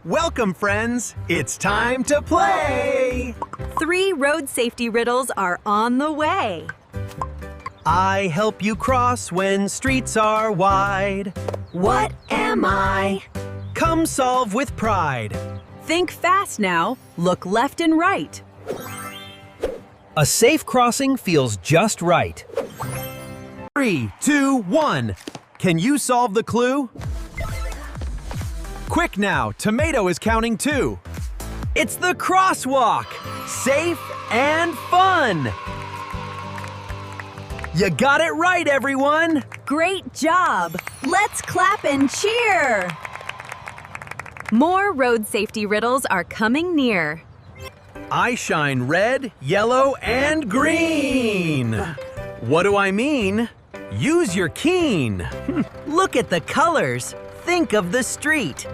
Welcome, friends! It's time to play! 3 road safety riddles are on the way. I help you cross when streets are wide. What am I? Come solve with pride. Think fast now. Look left and right. A safe crossing feels just right. 3, 2, 1. Can you solve the clue? Quick now, Tomato is counting too. It's the crosswalk! Safe and fun! You got it right, everyone! Great job! Let's clap and cheer! More road safety riddles are coming near. I shine red, yellow, and green! What do I mean? Use your keen! Look at the colors. Think of the street.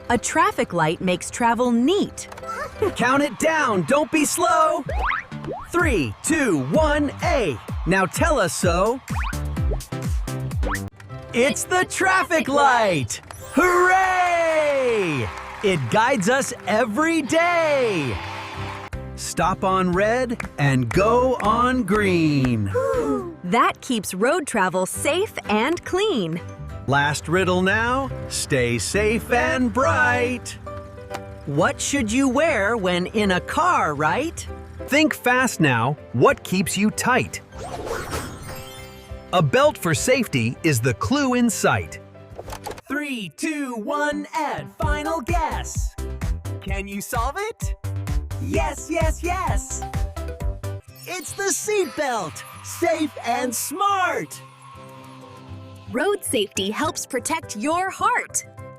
A traffic light makes travel neat. Count it down, don't be slow! 3, 2, 1, A! Now tell us so! It's the traffic light! Hooray! It guides us every day! Stop on red and go on green. That keeps road travel safe and clean. Last riddle now, stay safe and bright. What should you wear when in a car, right? Think fast now, what keeps you tight? A belt for safety is the clue in sight. 3, 2, 1, add final guess. Can you solve it? Yes, yes, yes. It's the seatbelt. Safe and smart. Road safety helps protect your heart.